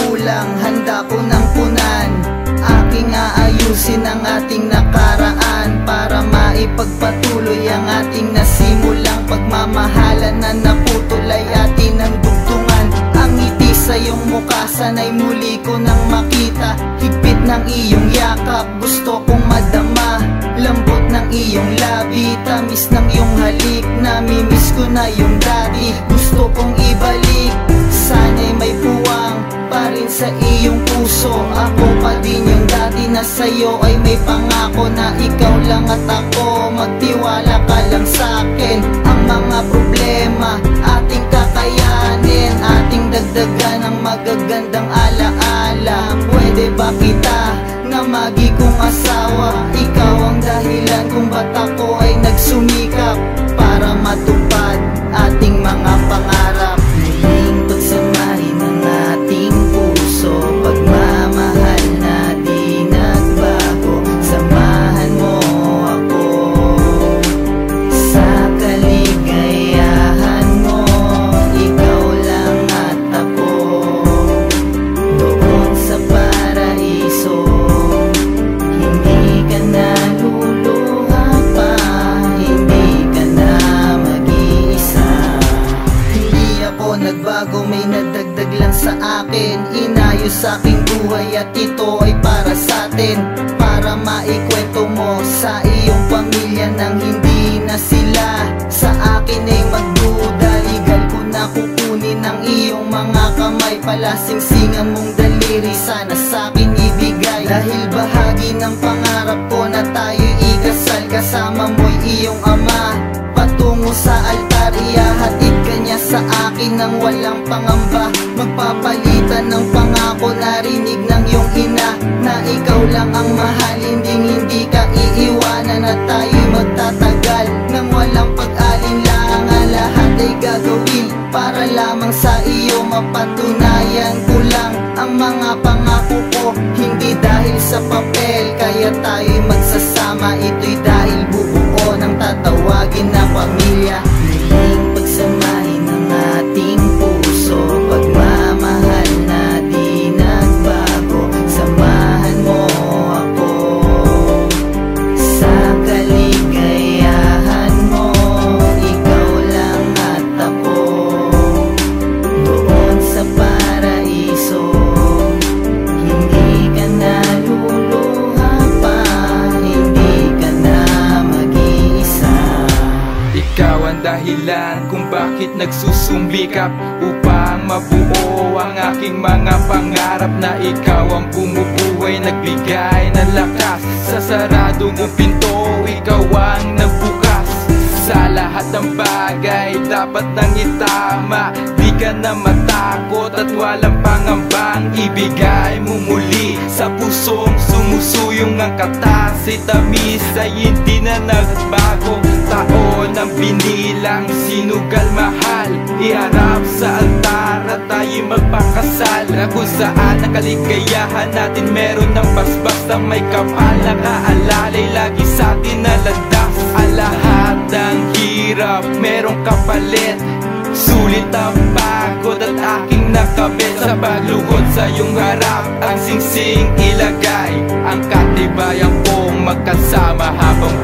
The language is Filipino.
kulang, handa ko ng punan. Aking aayusin ang ating nakaraan para maipagpatuloy ang ating nasimulang pagmamahalan na naputol ay atin ang dugtungan. Ang ngiti sa iyong mukha sana'y muli ko nang makita. Higpit ng iyong yakap, gusto kong madama. Lambot ng iyong labi, tamis ng iyong halik. Namimiss ko na yung dati, gusto kong ibalik. Sana'y may puwang pa rin sa iyong puso. Ako pa din yung dati na sa'yo ay may pangako na ikaw lang at ako. Magtiwala ka lang sa'kin. Ang mga problema ating kakayanin, ating dagdagan ng magagandang alaala. Pwede ba kita na magi kong asawa? Ikaw ang dahilan kung ba't ako ay nagsumikap para matupad ating mga pangarap. Muling pagsamahin ang ating puso, pagmamahal na di nagbago. Samahan mo ako sa kaligayahan mo. Ikaw lang at ako doon sa paraiso. Hindi ka na luluha pa, hindi ka na mag-iisa. Hindi ako nagbago, may nadagdag lang sa akin. Inayos sa aking buhay at ito ay para sa atin. Para maikwento mo sa iyong pamilya nang hindi na sila sa akin ay magduda. Legal ko na kukunin ang iyong mga kamay. Palasingsingan mong daliri, sana sa akin ibigay. Dahil bahagi ng pangarap ko na tayo'y ikasal. Kasama mo'y iyong ama, patungo sa altar. Ihahatid ka niya sa akin nang walang pangamba. Magpapalitan ng pangako, narinig ng iyong ina na ikaw lang ang mahal. Hindi ka iiwanan at tayo'y magtatagal nang walang pag-alinlangan. Lahat ay gagawin para lamang sa iyo. Mapatunayan ko lang ang mga pangako ko. Hindi dahil sa papel kaya tayo'y magsasama. Ito'y dahil bubuo ng tatawagin na pamilya. Muling pagsamahin ang ating puso, pagmamahal na di nagbago. Samahan mo ako sa kaligayahan mo. Ikaw lang at ako doon sa paraiso. Hindi ka na luluha pa, hindi ka na mag-iisa. Ikaw ang dahilan kung bakit nagsusumbikap upang mabuo ang aking mga pangarap. Na ikaw ang bumubuhay, nagbigay ng lakas sa sarado mong pinto. Ikaw ang nagbukas sa lahat ng bagay, dapat nang itama. Di ka na matakot at walang pangambang ibigay mo muli sa pusong sumusuyong ang katas. Tamis ay hindi na nagbago. Taon ang binilang, sinugal mahal. Iharap sa altar at tayo magpakasal, na kung saan ang kaligayahan natin meron ng basbas na may kapal. Nakaalalay lagi sa atin na landas. Ang lahat ng hirap merong kapalit. Sulit ang pagod at aking nakabit. Sa pagluhod sa iyong harap ang singsing ilagay. Ang katibayan kong magkasama habang